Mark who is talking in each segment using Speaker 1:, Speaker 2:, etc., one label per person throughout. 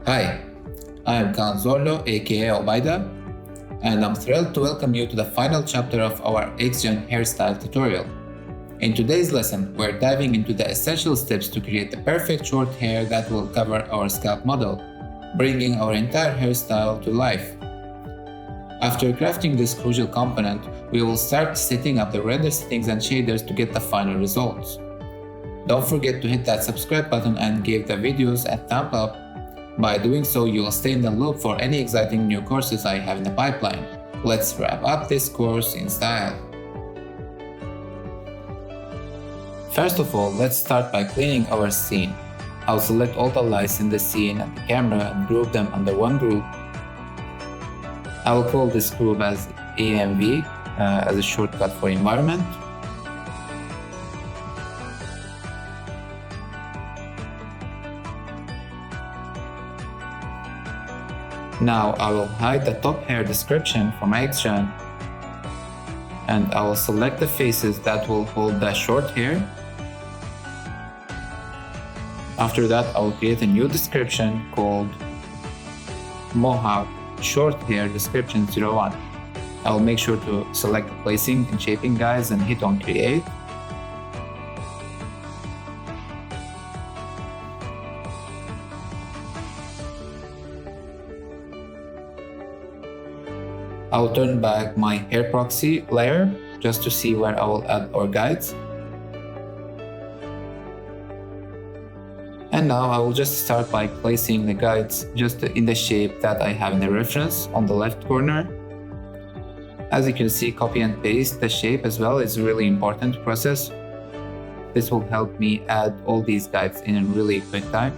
Speaker 1: Hi, I am Kaan Zorlu, aka Obaida, and I'm thrilled to welcome you to the final chapter of our XGEN hairstyle tutorial. In today's lesson, we're diving into the essential steps to create the perfect short hair that will cover our scalp model, bringing our entire hairstyle to life. After crafting this crucial component, we will start setting up the render settings and shaders to get the final results. Don't forget to hit that subscribe button and give the videos a thumb up. By doing so, you'll stay in the loop for any exciting new courses I have in the pipeline. Let's wrap up this course in style. First of all, let's start by cleaning our scene. I'll select all the lights in the scene and the camera and group them under one group. I will call this group as ENV as a shortcut for environment. Now I will hide the top hair description from XGEN, and I will select the faces that will hold the short hair. After that, I will create a new description called Mohawk Short Hair Description 01. I will make sure to select the placing and shaping guides and hit on create. I'll turn back my hair proxy layer just to see where I will add our guides. And now I will just start by placing the guides just in the shape that I have in the reference on the left corner. As you can see, copy and paste the shape as well is a really important process. This will help me add all these guides in a really quick time.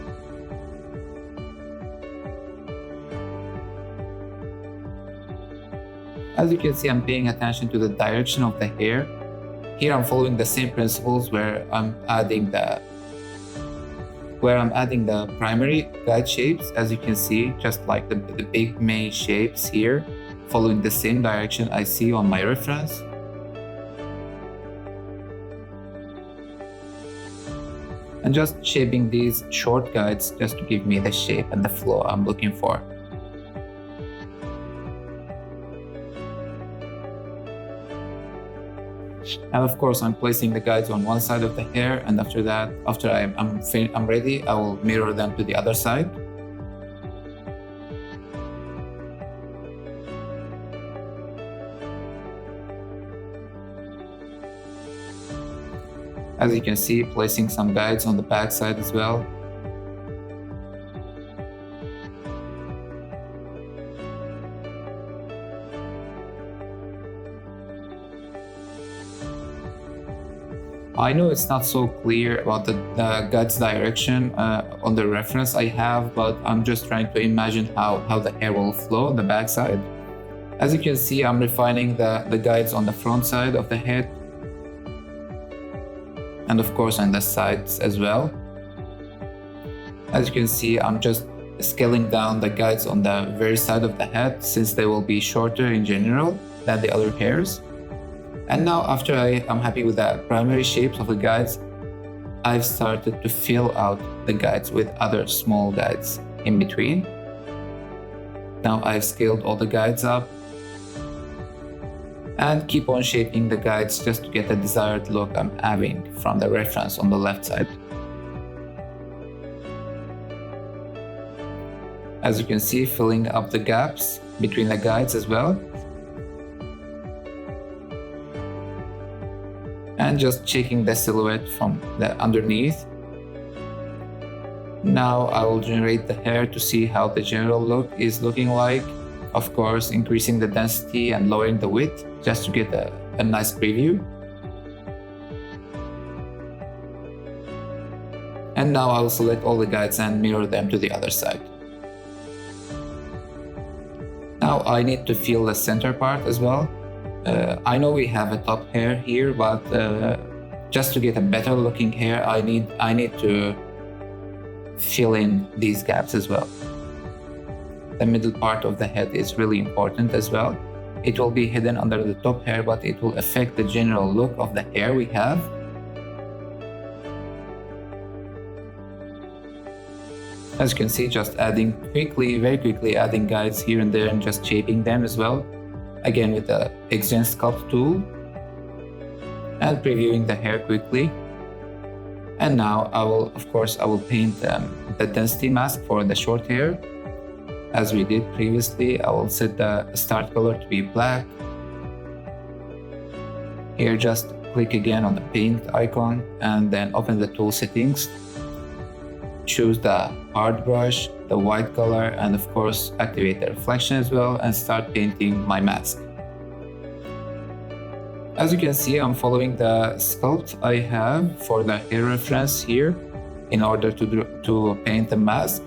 Speaker 1: As you can see, I'm paying attention to the direction of the hair. Here I'm following the same principles where I'm adding the primary guide shapes. As you can see, just like the big main shapes here, following the same direction I see on my reference. And just shaping these short guides just to give me the shape and the flow I'm looking for. And of course, I'm placing the guides on one side of the hair, and after that, after I'm ready, I will mirror them to the other side. As you can see, placing some guides on the back side as well. I know it's not so clear about the guide's direction on the reference I have, but I'm just trying to imagine how the hair will flow on the back side. As you can see, I'm refining the guides on the front side of the head, and of course on the sides as well. As you can see, I'm just scaling down the guides on the very side of the head since they will be shorter in general than the other hairs. And now, after I'm happy with the primary shapes of the guides, I've started to fill out the guides with other small guides in between. Now I've scaled all the guides up and keep on shaping the guides just to get the desired look I'm having from the reference on the left side. As you can see, filling up the gaps between the guides as well. And just checking the silhouette from the underneath. Now I will generate the hair to see how the general look is looking like. Of course, increasing the density and lowering the width just to get a nice preview. And now I will select all the guides and mirror them to the other side. Now I need to fill the center part as well. I know we have a top hair here, but just to get a better looking hair, I need to fill in these gaps as well. The middle part of the head is really important as well. It will be hidden under the top hair, but it will affect the general look of the hair we have. As you can see, just adding very quickly adding guides here and there and just shaping them as well. Again with the XGEN Scalp tool and previewing the hair quickly. And now I will paint the density mask for the short hair. As we did previously, I will set the start color to be black. Here just click again on the paint icon and then open the tool settings. Choose the hard brush, the white color, and of course activate the reflection as well and start painting my mask. As you can see, I'm following the sculpt I have for the hair reference here in order to paint the mask.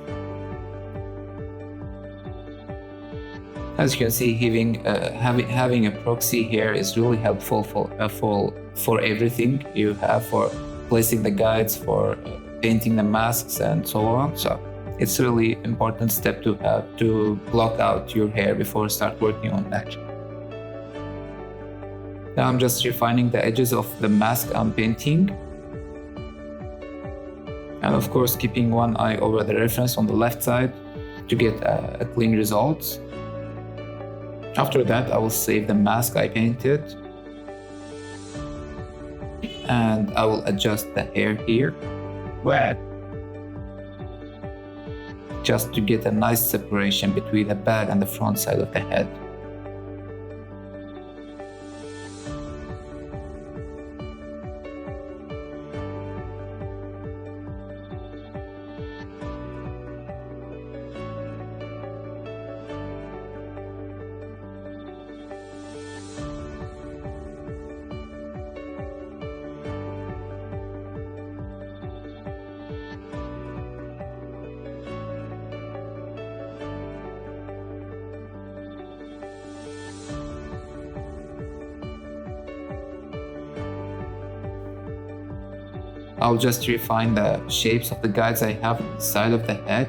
Speaker 1: As you can see, having a proxy here is really helpful for everything you have, for placing the guides, for painting the masks and so on. So it's a really important step to have to block out your hair before start working on that. Now I'm just refining the edges of the mask I'm painting. And of course keeping one eye over the reference on the left side to get a clean result. After that I will save the mask I painted. And I will adjust the hair here. Just to get a nice separation between the back and the front side of the head. I'll just refine the shapes of the guides I have on the side of the head,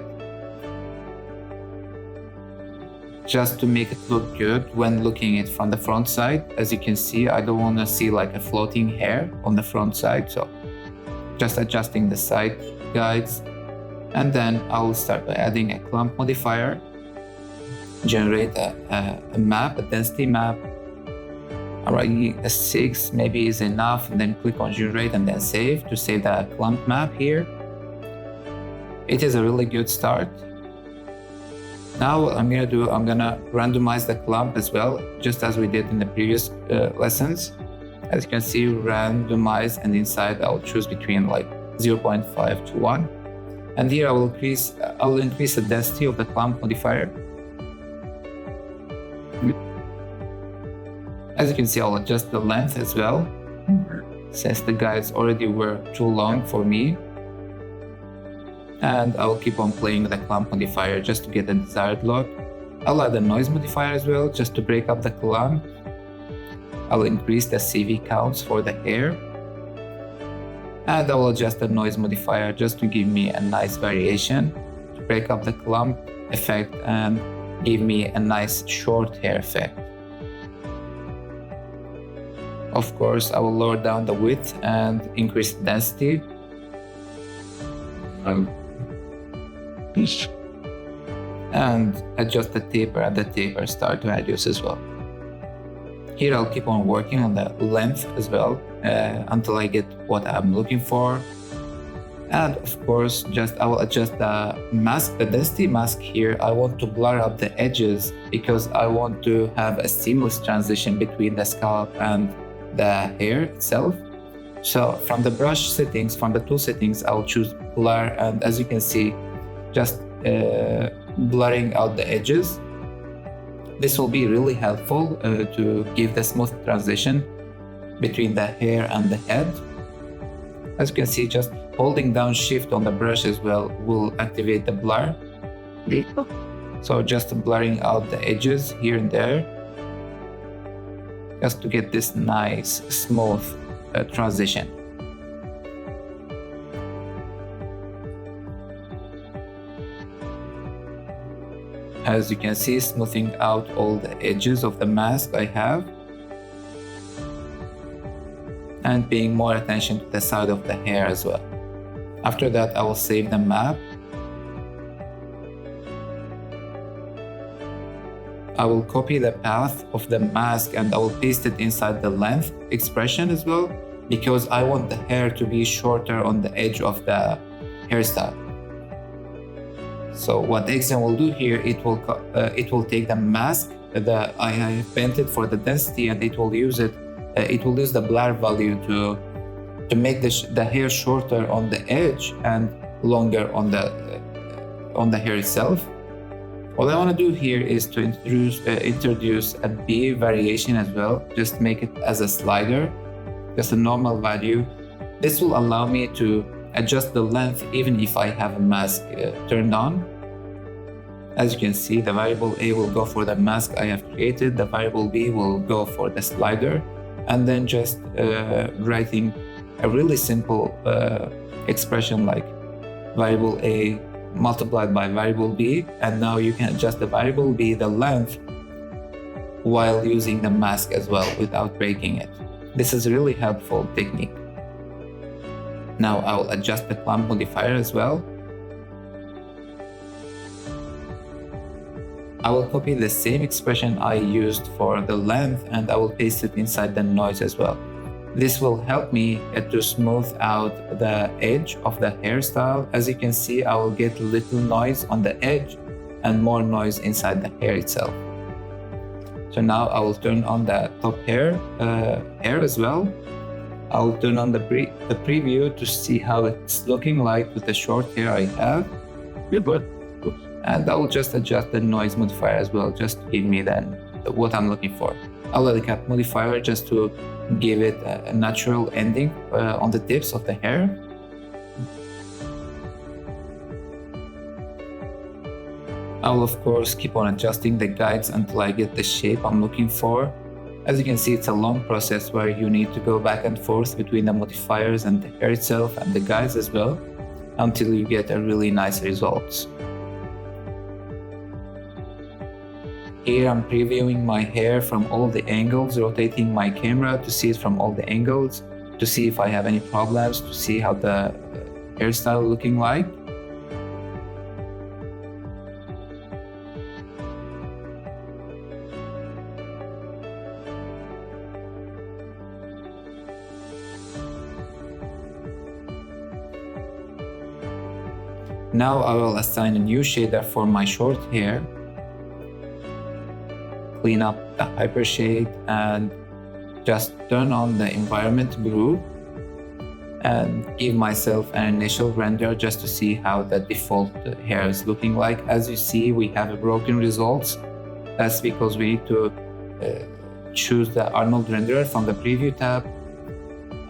Speaker 1: just to make it look good when looking at it from the front side. As you can see, I don't want to see like a floating hair on the front side, so just adjusting the side guides. And then I'll start by adding a clump modifier, generate a map, a density map. Alright, a 6 maybe is enough, and then click on generate and then save to save the clump map here. It is a really good start. Now what I'm gonna randomize the clump as well, just as we did in the previous lessons. As you can see, randomize, and inside I'll choose between like 0.5 to 1. And here I will increase the density of the clump modifier. As you can see, I'll adjust the length as well, since the guides already were too long for me. And I will keep on playing with the clump modifier just to get the desired look. I'll add a noise modifier as well, just to break up the clump. I'll increase the CV counts for the hair. And I will adjust the noise modifier just to give me a nice variation, to break up the clump effect and give me a nice short hair effect. Of course, I will lower down the width and increase the density. And adjust the taper and the taper start radius as well. Here I'll keep on working on the length as well until I get what I'm looking for. And of course, I will adjust the mask, the density mask here. I want to blur up the edges because I want to have a seamless transition between the scalp and the hair itself. So from the brush settings, from the tool settings, I'll choose blur, and as you can see, just blurring out the edges. This will be really helpful to give the smooth transition between the hair and the head. As you can see, just holding down shift on the brush as well will activate the blur. So just blurring out the edges here and there, just to get this nice smooth transition. As you can see, smoothing out all the edges of the mask I have, and paying more attention to the side of the hair as well. After that, I will save the map. I will copy the path of the mask and I will paste it inside the length expression as well, because I want the hair to be shorter on the edge of the hairstyle. So what XGEN will do here, it will take the mask that I have painted for the density, and it will use it. It will use the blur value to make the hair shorter on the edge and longer on the hair itself. What I want to do here is to introduce a B variation as well. Just make it as a slider, just a normal value. This will allow me to adjust the length even if I have a mask turned on. As you can see, the variable A will go for the mask I have created, the variable B will go for the slider, and then just writing a really simple expression like variable A multiplied by variable B, and now you can adjust the variable B, the length, while using the mask as well without breaking it. This is a really helpful technique. Now I will adjust the clump modifier as well. I will copy the same expression I used for the length and I will paste it inside the noise as well. This will help me to smooth out the edge of the hairstyle. As you can see, I will get little noise on the edge and more noise inside the hair itself. So now I will turn on the top hair as well. I will turn on the preview to see how it's looking like with the short hair I have. Good. And I will just adjust the noise modifier as well, just to give me what I'm looking for. I'll add the cap modifier just to give it a natural ending on the tips of the hair. I will of course keep on adjusting the guides until I get the shape I'm looking for. As you can see, it's a long process where you need to go back and forth between the modifiers and the hair itself and the guides as well, until you get a really nice results. Here I'm previewing my hair from all the angles, rotating my camera to see it from all the angles, to see if I have any problems, to see how the hairstyle looking like. Now I will assign a new shader for my short hair. Clean up the hypershade and just turn on the environment group and give myself an initial render just to see how the default hair is looking like. As you see, we have a broken results. That's because we need to choose the Arnold renderer from the preview tab,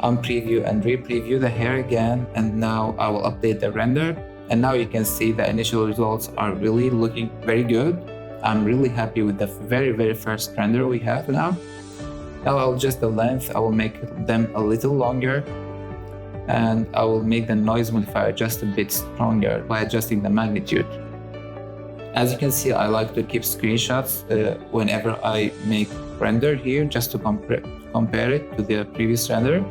Speaker 1: unpreview and re-preview the hair again, and now I will update the render. And now you can see the initial results are really looking very good. I'm really happy with the very first render we have now. Now I'll adjust the length, I will make them a little longer, and I will make the noise modifier just a bit stronger by adjusting the magnitude. As you can see, I like to keep screenshots whenever I make render here, just to compare it to the previous render.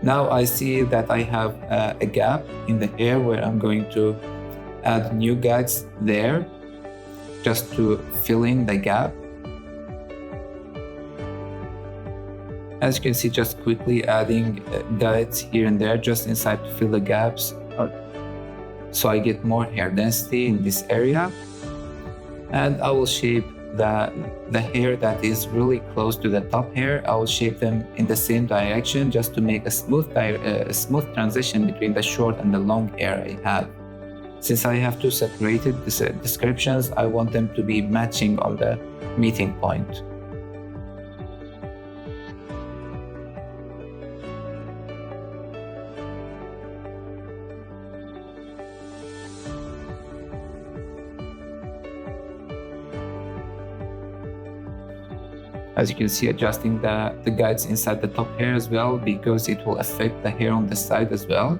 Speaker 1: Now I see that I have a gap in the hair where I'm going to add new guides there just to fill in the gap. As you can see, just quickly adding guides here and there just inside to fill the gaps, so I get more hair density in this area. And I will shape the hair that is really close to the top hair. I will shape them in the same direction just to make a smooth transition between the short and the long hair I have. Since I have two separated descriptions, I want them to be matching on the meeting point. As you can see, adjusting the guides inside the top hair as well, because it will affect the hair on the side as well.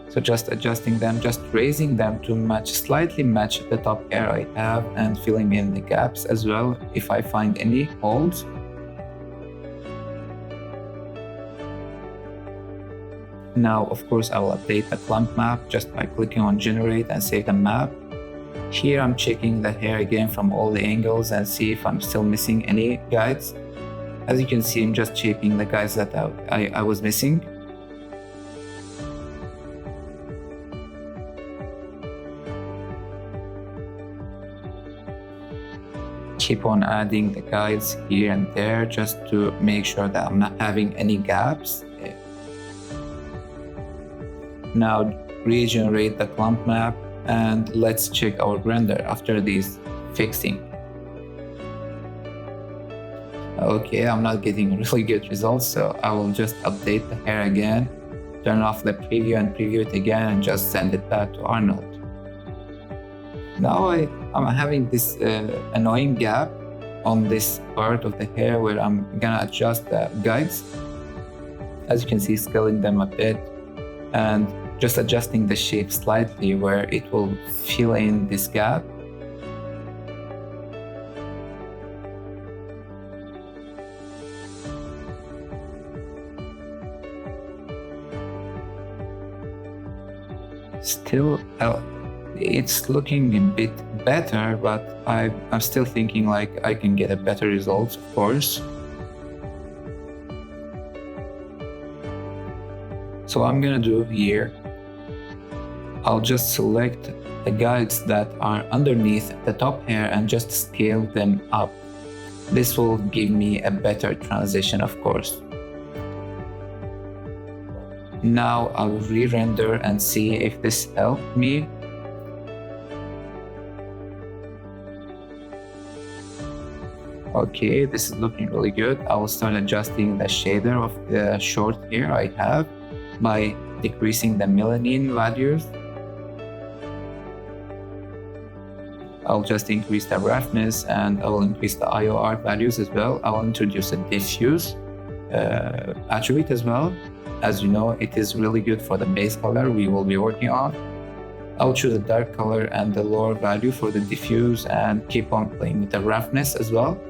Speaker 1: So just adjusting them, just raising them to slightly match the top hair I have, and filling in the gaps as well if I find any holes. Now, of course, I will update the clump map just by clicking on generate and save the map. Here I'm checking the hair again from all the angles and see if I'm still missing any guides. As you can see, I'm just shaping the guides that I was missing. Keep on adding the guides here and there just to make sure that I'm not having any gaps. Now regenerate the clump map and let's check our render after this fixing. Okay, I'm not getting really good results, so I will just update the hair again, turn off the preview and preview it again and just send it back to Arnold. Now I'm having this annoying gap on this part of the hair where I'm gonna adjust the guides. As you can see, scaling them a bit and just adjusting the shape slightly where it will fill in this gap. Still, it's looking a bit better, but I'm still thinking like I can get a better result, of course. So what I'm gonna do here, I'll just select the guides that are underneath the top hair and just scale them up. This will give me a better transition, of course. Now I'll re-render and see if this helped me. Okay, this is looking really good. I will start adjusting the shader of the short hair I have by decreasing the melanin values. I'll just increase the roughness and I will increase the IOR values as well. I will introduce a diffuse attribute as well. As you know, it is really good for the base color we will be working on. I'll choose a dark color and the lower value for the diffuse and keep on playing with the roughness as well.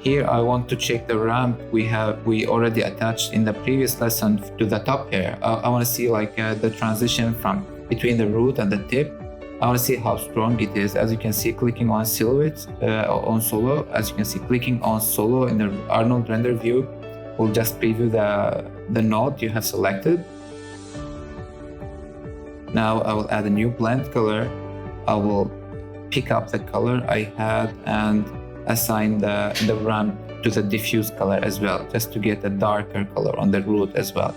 Speaker 1: Here I want to check the ramp we already attached in the previous lesson to the top hair. I want to see like the transition from between the root and the tip. I want to see how strong it is. As you can see, clicking on silhouette on solo. As you can see, clicking on solo in the Arnold render view will just preview the node you have selected. Now I will add a new blend color. I will pick up the color I had and assign the ramp to the diffuse color as well, just to get a darker color on the root as well.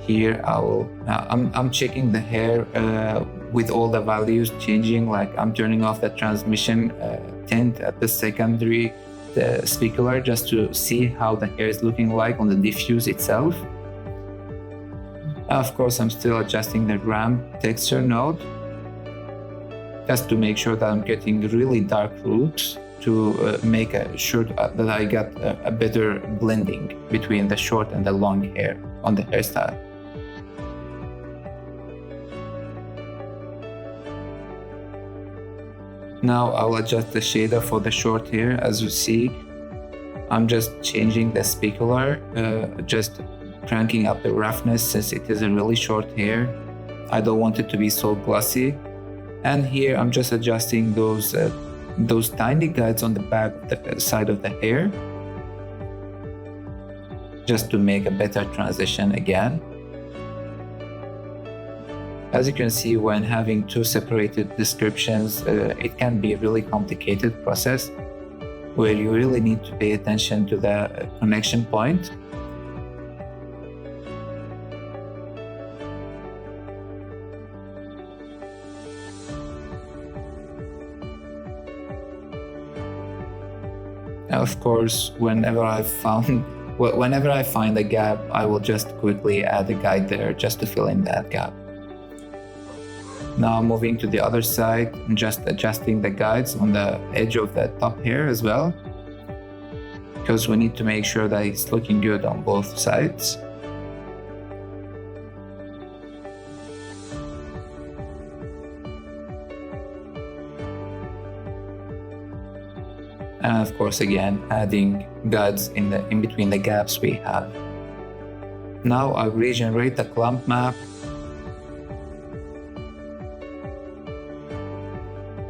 Speaker 1: Here I'm checking the hair with all the values changing, like I'm turning off the transmission tint at the secondary specular just to see how the hair is looking like on the diffuse itself. Of course, I'm still adjusting the ramp texture node just to make sure that I'm getting really dark roots to make sure that I got a better blending between the short and the long hair on the hairstyle. Now I'll adjust the shader for the short hair. As you see, I'm just changing the specular, just cranking up the roughness since it is a really short hair. I don't want it to be so glossy. And here I'm just adjusting those tiny guides on the back the side of the hair just to make a better transition again. As you can see, when having two separated descriptions, it can be a really complicated process where you really need to pay attention to the connection point. Of course, whenever I find a gap, I will just quickly add a guide there just to fill in that gap. Now moving to the other side and just adjusting the guides on the edge of the top hair as well, because we need to make sure that it's looking good on both sides. And of course, again, adding guides in between the gaps we have. Now I'll regenerate the clump map.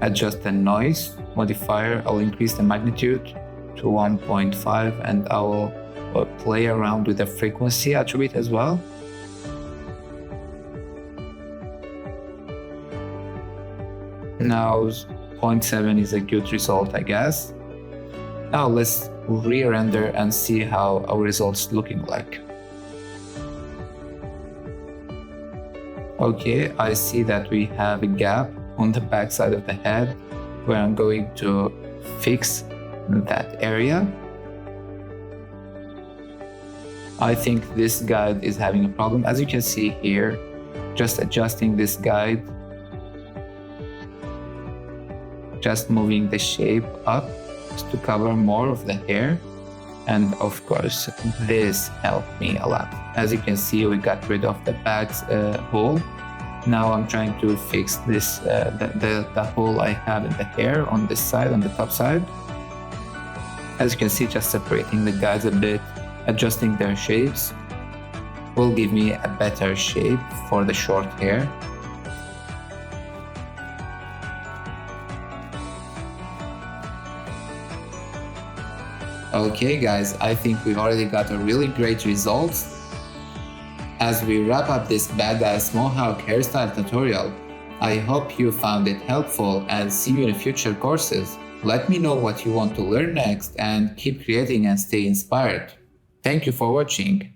Speaker 1: Adjust the noise modifier. I'll increase the magnitude to 1.5 and I will play around with the frequency attribute as well. Now 0.7 is a good result, I guess. Now let's re-render and see how our results looking like. Okay, I see that we have a gap on the back side of the head where I'm going to fix that area. I think this guide is having a problem. As you can see here, just adjusting this guide, just moving the shape up to cover more of the hair. And of course, this helped me a lot. As you can see, we got rid of the back hole. Now I'm trying to fix this, the hole I have in the hair on this side, on the top side. As you can see, just separating the guides a bit, adjusting their shapes will give me a better shape for the short hair. Okay guys, I think we've already got a really great results. As we wrap up this badass Mohawk hairstyle tutorial, I hope you found it helpful and see you in future courses. Let me know what you want to learn next and keep creating and stay inspired. Thank you for watching.